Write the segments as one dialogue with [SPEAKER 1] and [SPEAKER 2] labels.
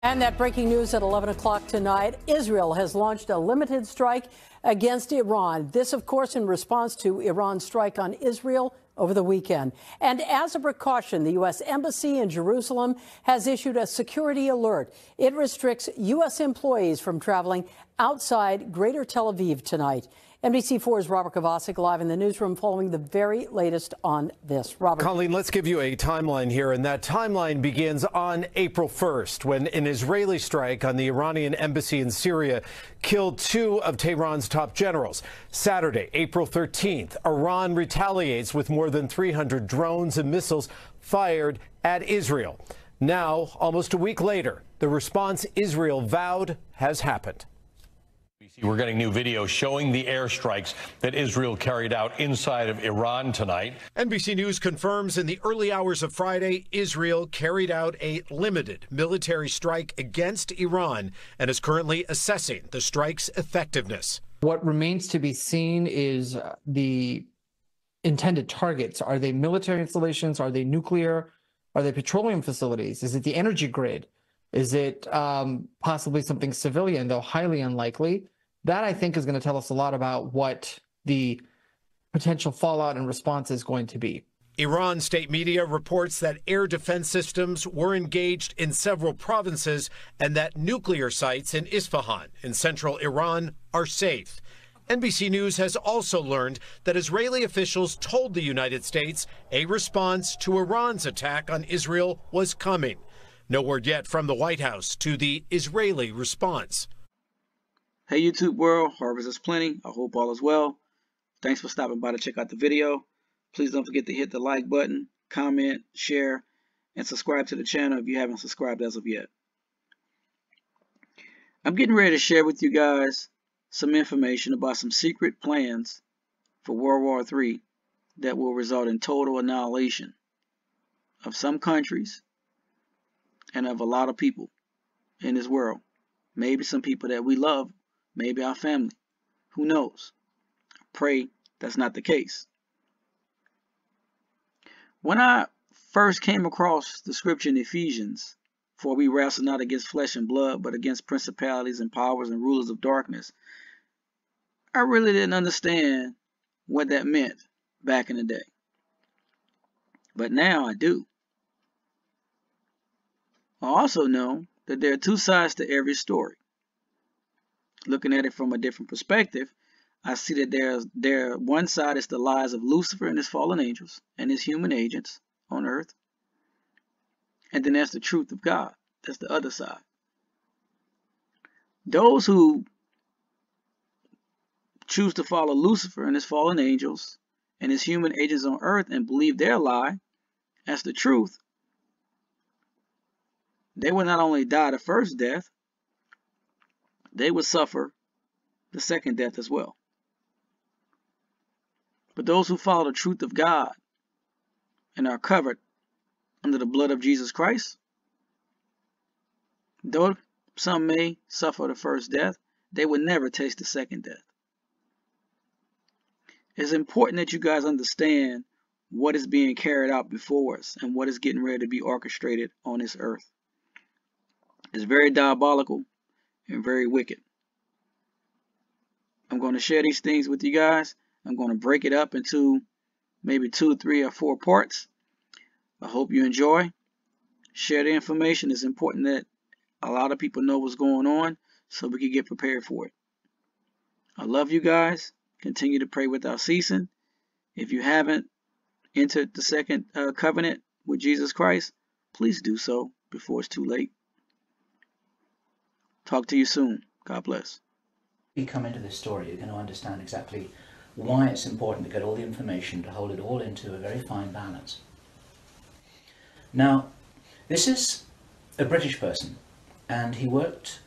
[SPEAKER 1] And that breaking news at 11 o'clock tonight. Israel has launched a limited strike against Iran. This, of course, in response to Iran's strike on Israel over the weekend. And as a precaution, the U.S. Embassy in Jerusalem has issued a security alert. It restricts U.S. employees from traveling outside Greater Tel Aviv tonight. NBC4's Robert Kovacic live in the newsroom following the very latest on this. Robert.
[SPEAKER 2] Colleen, let's give you a timeline here, and that timeline begins on April 1st when an Israeli strike on the Iranian embassy in Syria killed two of Tehran's top generals. Saturday, April 13th, Iran retaliates with more than 300 drones and missiles fired at Israel. Now, almost a week later, the response Israel vowed has happened.
[SPEAKER 3] We're getting new video showing the airstrikes that Israel carried out inside of Iran tonight.
[SPEAKER 2] NBC News confirms in the early hours of Friday, Israel carried out a limited military strike against Iran and is currently assessing the strike's effectiveness.
[SPEAKER 4] What remains to be seen is the intended targets. Are they military installations? Are they nuclear? Are they petroleum facilities? Is it the energy grid? Is it possibly something civilian, though highly unlikely? That, I think, is going to tell us a lot about what the potential fallout and response is going to be.
[SPEAKER 2] Iran state media reports that air defense systems were engaged in several provinces and that nuclear sites in Isfahan in central Iran are safe. NBC News has also learned that Israeli officials told the United States a response to Iran's attack on Israel was coming. No word yet from the White House to the Israeli response.
[SPEAKER 5] Hey YouTube world, Harvest is plenty. I hope all is well. Thanks for stopping by to check out the video. Please don't forget to hit the like button, comment, share, and subscribe to the channel if you haven't subscribed as of yet. I'm getting ready to share with you guys some information about some secret plans for World War III that will result in total annihilation of some countries and of a lot of people in this world. Maybe some people that we love. Maybe our family. Who knows? I pray that's not the case. When I first came across the scripture in Ephesians, for we wrestle not against flesh and blood, but against principalities and powers and rulers of darkness, I really didn't understand what that meant back in the day. But now I do. I also know that there are two sides to every story. Looking at it from a different perspective, I see that one side is the lies of Lucifer and his fallen angels and his human agents on earth. And then there's the truth of God. That's the other side. Those who choose to follow Lucifer and his fallen angels and his human agents on earth and believe their lie as the truth, they will not only die the first death, they would suffer the second death as well. But those who follow the truth of God and are covered under the blood of Jesus Christ, though some may suffer the first death, they would never taste the second death. It's important that you guys understand what is being carried out before us and what is getting ready to be orchestrated on this earth. It's very diabolical and very wicked. I'm going to share these things with you guys. I'm going to break it up into maybe 2, 3, or 4 parts. I hope you enjoy. Share the information. It's important that a lot of people know what's going on so we can get prepared for it. I love you guys. Continue to pray without ceasing. If you haven't entered the second covenant with Jesus Christ, please do so before it's too late. Talk to you soon. God bless.
[SPEAKER 6] You come into this story, you're going to understand exactly why it's important to get all the information, to hold it all into a very fine balance. Now, this is a British person, and he worked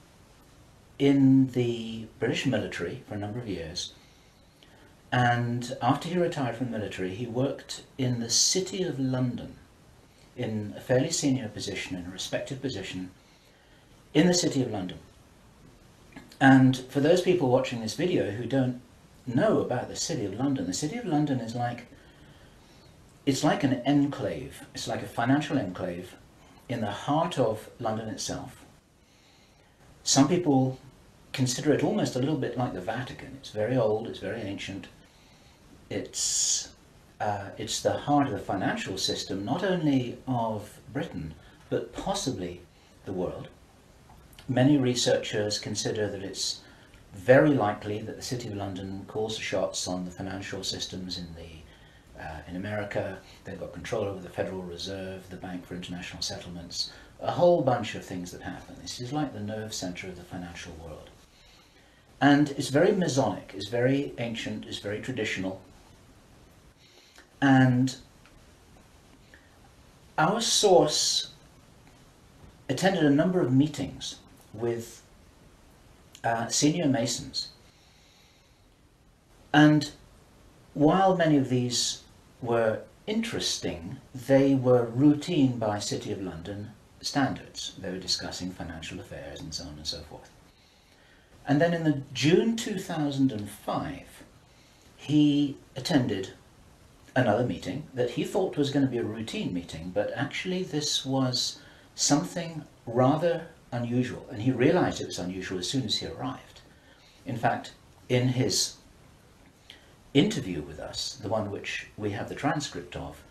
[SPEAKER 6] in the British military for a number of years. And after he retired from the military, he worked in the City of London in a fairly senior position, in a respected position in the City of London. And for those people watching this video who don't know about the City of London, the City of London is it's like an enclave. It's like a financial enclave in the heart of London itself. Some people consider it almost a little bit like the Vatican. It's very old, it's very ancient. It's the heart of the financial system, not only of Britain, but possibly the world. Many researchers consider that it's very likely that the City of London calls the shots on the financial systems in America. They've got control over the Federal Reserve, the Bank for International Settlements, a whole bunch of things that happen. This is like the nerve center of the financial world. And it's very Masonic, it's very ancient, it's very traditional. And our source attended a number of meetings with senior Masons. And while many of these were interesting, they were routine by City of London standards. They were discussing financial affairs and so on and so forth. And then in the June 2005, he attended another meeting that he thought was going to be a routine meeting, but actually this was something rather unusual, and he realized it was unusual as soon as he arrived. In fact, in his interview with us, the one which we have the transcript of,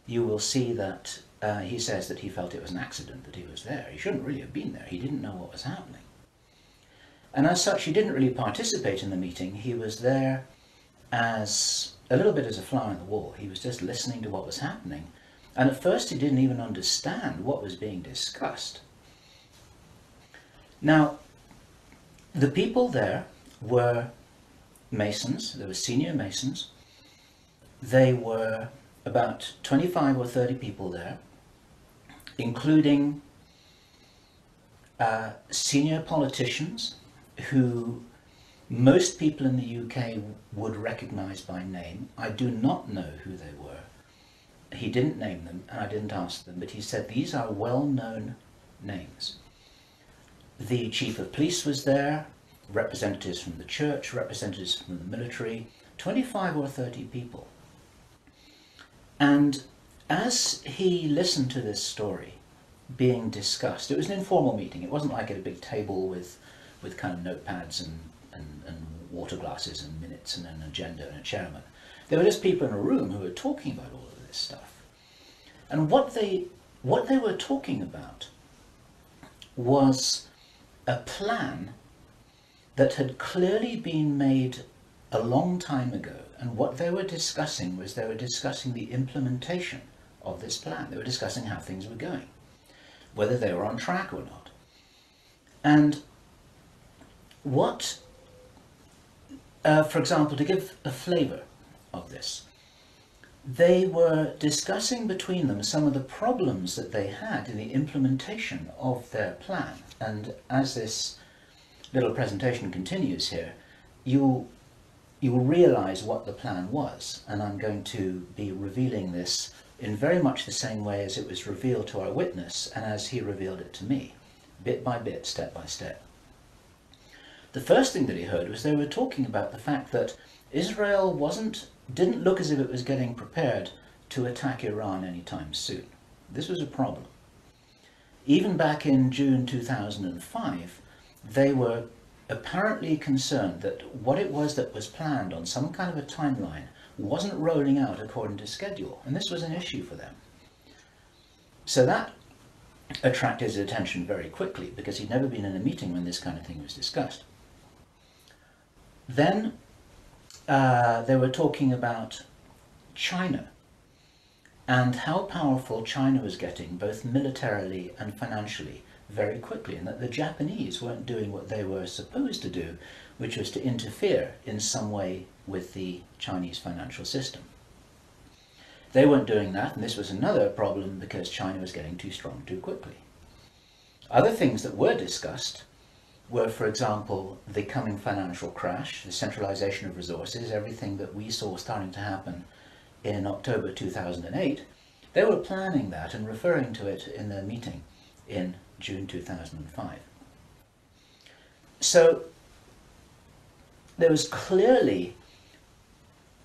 [SPEAKER 6] you will see that he says that he felt it was an accident that he was there. He shouldn't really have been there. He didn't know what was happening. And as such, he didn't really participate in the meeting. He was there as a little bit as a fly on the wall. He was just listening to what was happening. And at first he didn't even understand what was being discussed. Now, the people there were Masons. There were senior Masons. They were about 25 or 30 people there, including senior politicians who most people in the UK would recognize by name. I do not know who they were. He didn't name them, and I didn't ask them, but he said these are well-known names. The chief of police was there, representatives from the church, representatives from the military, 25 or 30 people. And as he listened to this story being discussed, it was an informal meeting. It wasn't like at a big table with kind of notepads and water glasses and minutes and an agenda and a chairman. There were just people in a room who were talking about all of this stuff. And what they were talking about was a plan that had clearly been made a long time ago. And what they were discussing was they were discussing the implementation of this plan. They were discussing how things were going, whether they were on track or not. And what, for example, to give a flavor of this, they were discussing between them some of the problems that they had in the implementation of their plan. And as this little presentation continues here, you will realize what the plan was. And I'm going to be revealing this in very much the same way as it was revealed to our witness and as he revealed it to me, bit by bit, step by step. The first thing that he heard was they were talking about the fact that Israel didn't look as if it was getting prepared to attack Iran anytime soon. This was a problem. Even back in June 2005, they were apparently concerned that what it was that was planned on some kind of a timeline wasn't rolling out according to schedule, and this was an issue for them. So that attracted his attention very quickly, because he'd never been in a meeting when this kind of thing was discussed. Then they were talking about China and how powerful China was getting, both militarily and financially, very quickly, and that the Japanese weren't doing what they were supposed to do, which was to interfere in some way with the Chinese financial system. They weren't doing that, and this was another problem because China was getting too strong too quickly. Other things that were discussed were, for example, the coming financial crash, the centralization of resources, everything that we saw starting to happen in October 2008. They were planning that and referring to it in their meeting in June 2005. So there was clearly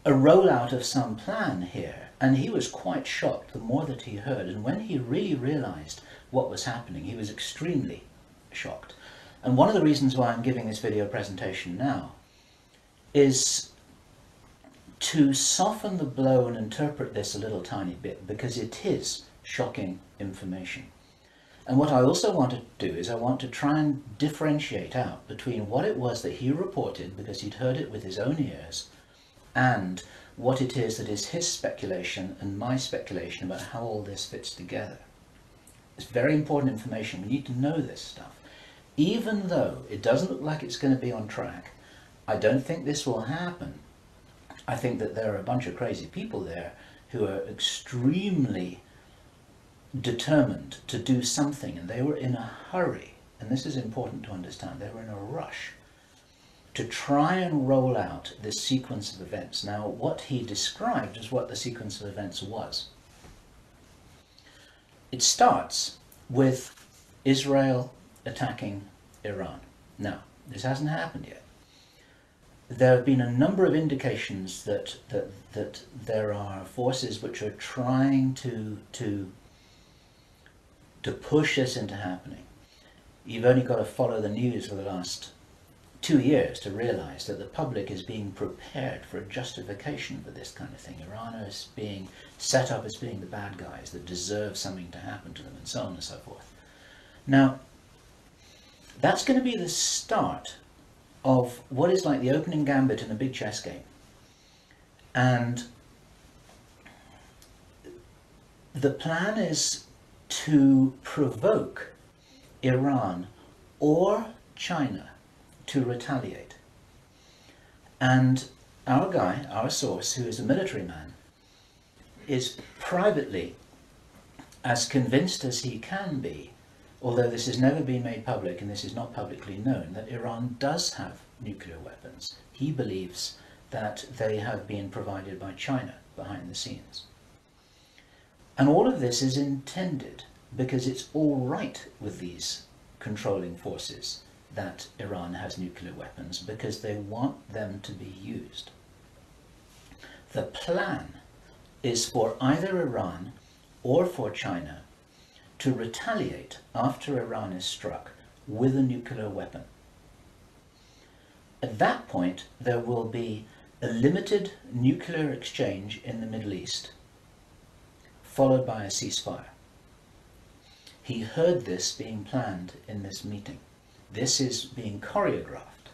[SPEAKER 6] a rollout of some plan here, and he was quite shocked the more that he heard. And when he really realized what was happening, he was extremely shocked. And one of the reasons why I'm giving this video presentation now is to soften the blow and interpret this a little tiny bit, because it is shocking information. And what I also want to do is I want to try and differentiate out between what it was that he reported, because he'd heard it with his own ears, and what it is that is his speculation and my speculation about how all this fits together. It's very important information. We need to know this stuff. Even though it doesn't look like it's going to be on track, I don't think this will happen. I think that there are a bunch of crazy people there who are extremely determined to do something, and they were in a hurry, and this is important to understand, they were in a rush to try and roll out this sequence of events. Now, what he described is what the sequence of events was. It starts with Israel attacking Iran. Now, this hasn't happened yet. There have been a number of indications that there are forces which are trying to push this into happening. You've only got to follow the news for the last 2 years to realize that the public is being prepared for a justification for this kind of thing. Iran is being set up as being the bad guys that deserve something to happen to them, and so on and so forth. Now, that's going to be the start of what is like the opening gambit in a big chess game. And the plan is to provoke Iran or China to retaliate. And our guy, our source, who is a military man, is privately as convinced as he can be, although this has never been made public and this is not publicly known, that Iran does have nuclear weapons. He believes that they have been provided by China behind the scenes. And all of this is intended because it's all right with these controlling forces that Iran has nuclear weapons, because they want them to be used. The plan is for either Iran or for China to retaliate after Iran is struck with a nuclear weapon. At that point, there will be a limited nuclear exchange in the Middle East, followed by a ceasefire. He heard this being planned in this meeting. This is being choreographed.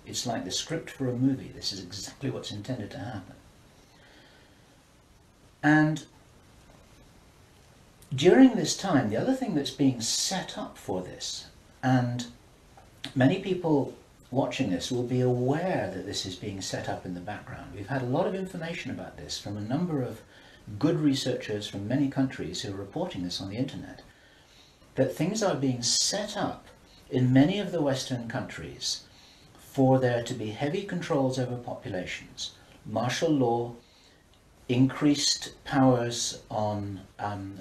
[SPEAKER 6] It's like the script for a movie. This is exactly what's intended to happen. And during this time, the other thing that's being set up for this, and many people watching this will be aware that this is being set up in the background. We've had a lot of information about this from a number of good researchers from many countries who are reporting this on the internet, that things are being set up in many of the Western countries for there to be heavy controls over populations, martial law, increased powers on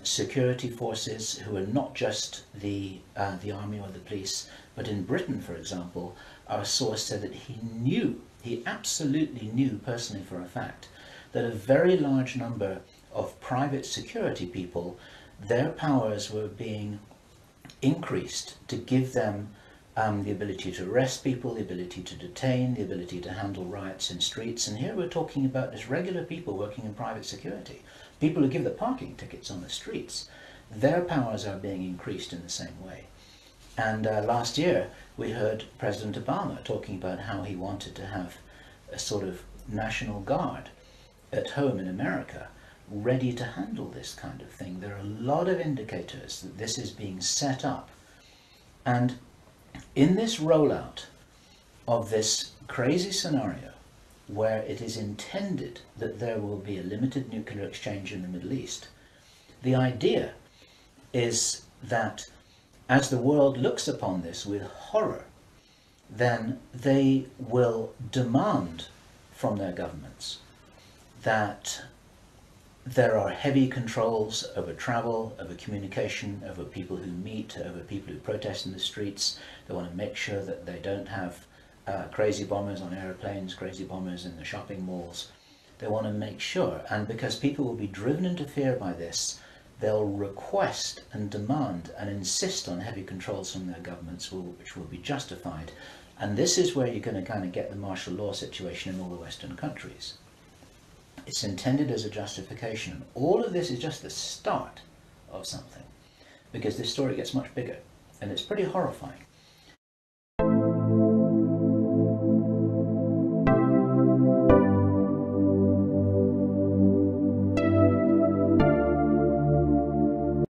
[SPEAKER 6] security forces who are not just the army or the police, but in Britain, for example, our source said that he absolutely knew personally for a fact, that a very large number of private security people, their powers were being increased to give them the ability to arrest people, the ability to detain, the ability to handle riots in streets. And here we're talking about just regular people working in private security, people who give the parking tickets on the streets. Their powers are being increased in the same way. And last year we heard President Obama talking about how he wanted to have a sort of national guard at home in America ready to handle this kind of thing. There are a lot of indicators that this is being set up. And in this rollout of this crazy scenario, where it is intended that there will be a limited nuclear exchange in the Middle East, the idea is that as the world looks upon this with horror, then they will demand from their governments that there are heavy controls over travel, over communication, over people who meet, over people who protest in the streets. They want to make sure that they don't have crazy bombers on airplanes, crazy bombers in the shopping malls. They want to make sure, and because people will be driven into fear by this, they'll request and demand and insist on heavy controls from their governments, which will be justified. And this is where you're going to kind of get the martial law situation in all the Western countries. It's intended as a justification. And all of this is just the start of something, because this story gets much bigger, and it's pretty horrifying.